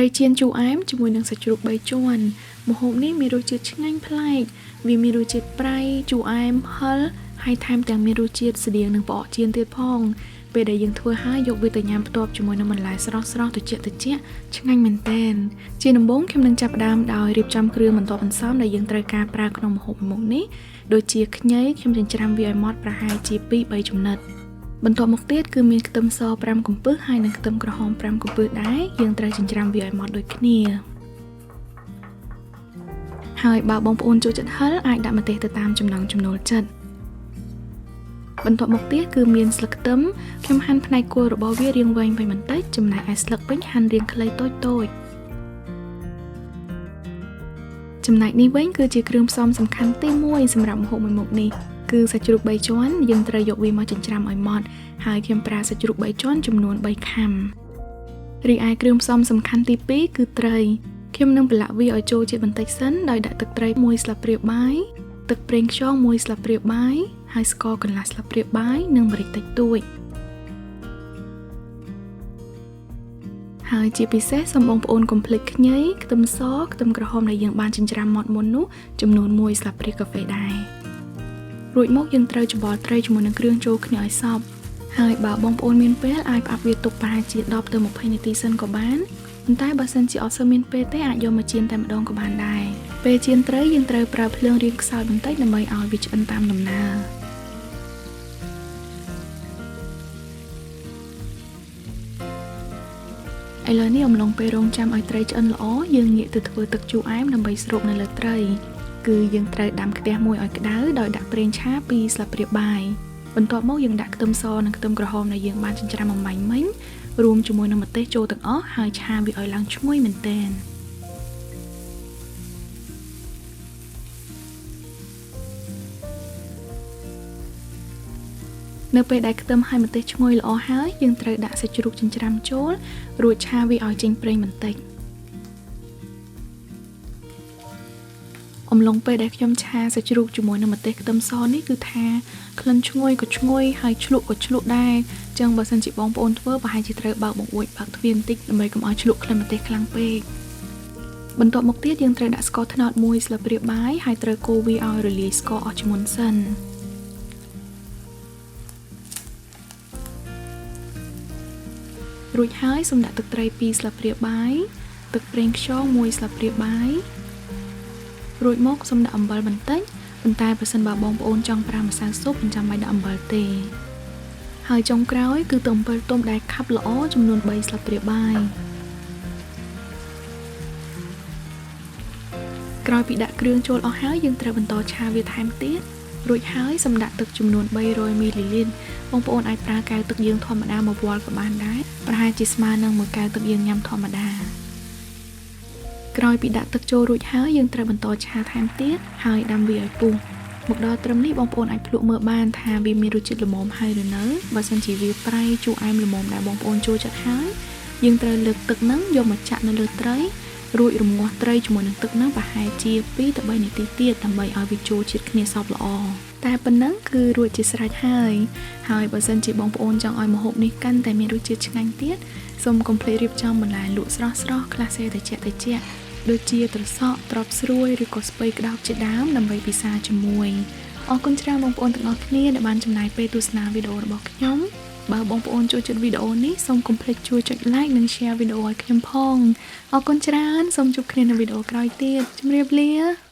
ត្រីចៀនជូរអែមជាមួយនឹងសាច់ជ្រូក3ជាន់ម្ហូបនេះមានរសជាតិឆ្ងាញ់ប្លែកវាមានរសជាតិប្រៃជូរអែមហឹរហើយថែមទាំងមានរសជាតិស្តៀងនឹងផ្អកចៀនទៀតផងពេលដែលយើងធ្វើហើយយកវាទៅញ៉ាំផ្ទាប់ជាមួយនឹងបន្លែស្រស់ៗត្រជាក់ឆ្ងាញ់មែនទែនជាដំបូងខ្ញុំនឹងចាប់ផ្ដើមដោយរៀបចំគ្រឿងបន្ទាប់បន្សំដែលយើងត្រូវការប្រើក្នុងម្ហូបមុខនេះដូចជាខ្ញីខ្ញុំចិញ្ច្រាំវាឲ្យម៉ត់ប្រហែលជា 2-3 ចំណិតបន្ទាប់មកទៀតគឺមានខ្ទឹមស5កំពឹសហើយនិងខ្ទឹមក្រហម5កំពឹសដែរយើងត្រូវចិញ្ច្រាំវាឲ្យម៉ត់ដូចគ្នាហើយបើបងប្អូនចូលចិត្តហឹរអាចដាក់ម្ទេសទៅតាមចំណង់ចំណូលចិត្តបន្ទាប់មកទៀតគឺមានស្លឹកខ្ទឹមខ្ញុំហាន់ផ្នែកគល់របស់វារាងវែងបន្តិចចំណែកឯស្លឹកវិញហាន់រាងខ្លីតូចចំណែកនេះវិញគឺជាគ្រឿងផ្សំសំខាន់ទី1សម្រាប់ម្ហូបមួយមុខនេះគឺសាច់ជ្រូក3ជាន់យើងត្រូវយកវាមកចិញ្ច្រាំឲ្យម៉ត់ហើយខ្ញុំប្រើសាច់ជ្រូក3ជាន់ចំនួន3ខាំរីឯគ្រឿងផ្សំសំខាន់ទី2គឺត្រីខ្ញុំនឹងប្រឡាក់វាឲ្យចូលជាតិបន្តិចសិនដោយដាក់ទឹកត្រី1ស្លាបព្រាបាយទឹកប្រេងខ្យង1ស្លាបព្រាបាយហើយស្ករកន្លះស្លាបព្រាបាយនិងម្រេចតិចតួចហើយជាពិសេសសូមបងប្អូនកុំភ្លេចខ្ញីខ្ទឹមសខ្ទឹមក្រហមដែលយើងបានចិញ្ច្រាំម៉ត់មុននោះចំនួន1ស្លាបព្រាកាហ្វេដែររួចមកយើងត្រូវច្របល់ត្រីជាមួយនឹងគ្រឿងចូលគ្នាឲ្យសព្វហើយបើបងប្អូនមានពេលអាចផ្អាប់វាទុកប្រហែលជា10ទៅ20នាទីសិនក៏បានប៉ុន្តែបើសិនជាអត់សូវមានពេលទេអាចយកមកចៀនតែម្ដងក៏បានដែរពេលចៀនត្រីយើងត្រូវប្រើភ្លើងរាងខ្សោយបន្តិចដើម្បីឲ្យវាឆ្អិនតាមដំណើរឥឡូវនេះអំឡុងពេលរងចាំឲ្យត្រីឆ្អិនល្អយើងងាកទៅធ្វើទឹកជូរអែមដើម្បីស្រូបនៅលើត្រីគឺយើងត្រូវដាំខ្ទះមួយឲ្យក្តៅដោយដាក់ប្រេងឆា2ស្លាបព្រាបាយបន្ទាប់មកយើងដាក់ខ្ទឹមសនិងខ្ទឹមក្រហមដែលយើងបានចិញ្ច្រាំអំបាញ់មិញរួមជាមួយនឹងម្ទេសចូលទាំងអស់ហើយឆាវាឲ្យឡើងឈ្ងុយមែនទែននៅពេលដែលខ្ទឹមហើយម្ទេសឈ្ងុយល្អហើយយើងត្រូវដាក់សាច់ជ្រូកចិញ្ច្រាំចូលរួចឆាវាឲ្យចេញប្រេងបន្តិចអំឡុងពេលដែលខ្ញុំឆាសាច់ជ្រូកជាមួយនឹងម្ទេសខ្ទឹមសនេះគឺថាក្លិនឈ្ងុយក៏ឈ្ងុយហើយឆ្លក់ក៏ឆ្លក់ដែរអញ្ចឹងបើសិនជាបងប្អូនធ្វើប្រហែលជាត្រូវបើកបង្អួចបើកទ្វារបន្តិចដើម្បីកុំឲ្យឆ្លក់ក្លិនម្ទេសខ្លាំងពេកបន្ទាប់មកទៀតយើងត្រូវដាក់ស្ករត្នោត1ស្លាបព្រាបាយហើយត្រូវកូរវាឲ្យរលាយស្ករអស់ជាមុនសិនរួចហើយសូមដាក់ទឹកត្រី2ស្លាបព្រាបាយទឹកប្រេងខ្យង1ស្លាបព្រាបាយរួចមកសូមដាក់អំបិលបន្តិចប៉ុន្តែប្រសិនបើបងប្អូនចង់ប្រើម្សៅស៊ុបមិនចាំបាច់ដាក់អំបិលទេហើយចុងក្រោយគឺទឹកអំបិលទុំដែលខាប់ល្អចំនួន3ស្លាបព្រាបាយក្រោយពីដាក់គ្រឿងចូលអស់ហើយយើងត្រូវបន្តឆាវាថែមទៀតរួចហើយសូមដាក់ទឹកចំនួន300មីលីលីត្របងប្អូនអាចប្រើកែវទឹកយើងធម្មតាមកវាល់ក៏បានដែរប្រហែលជាស្មើនឹងមួយកែវទឹកយើងញ៉ាំធម្មតាក្រោយពីដាក់ទឹកចូលរួចហើយយើងត្រូវបន្តឆាថែមទៀតហើយដាំវាឲ្យពុះមកដល់ត្រឹមនេះបងប្អូនអាចភ្លក់មើលបានថាវាមានរសជាតិល្មមហើយឬនៅបើសិនជាវាប្រៃជូរអែមល្មមដែលបងប្អូនចូលចិត្តហើយយើងត្រូវលើកទឹកហ្នឹងយកមកចាក់នៅលើត្រីរួចរំងាស់ត្រីជាមួយនឹងទឹកហ្នឹងប្រហែលជា2ទៅ3នាទីទៀតដើម្បីឲ្យវាចូលជាតិគ្នាសព្វល្អតែប៉ុណ្ណឹងគឺរួចជាស្រេចហើយបើសិនជាបងប្អូនចង់ឲ្យម្ហូបនេះកាន់តែមានរសជាតិឆ្ងាញ់ទៀតសូមកុំភ្លេចរៀបចំបន្លែលក់ស្រស់ខ្លះសេត្រជាក់ដូចជាត្រសក់ត្រប់ស្រួយឬក៏ស្ពៃក្តោបជាដើមដើម្បីពិសាជាមួយអរគុណច្រើនបងប្អូនទាំងអស់គ្នាដែលបានចំណាយពេលទស្សនាវីដេអូរបស់ខ្ញុំបើបងប្អូនចូលចិត្តវីដេអូនេះសូមកុំភ្លេចជួយចុច like និង share វីដេអូឲ្យខ្ញុំផងអរគុណច្រើនសូមជួបគ្នានៅវីដេអូក្រោយទៀតជម្រាបលា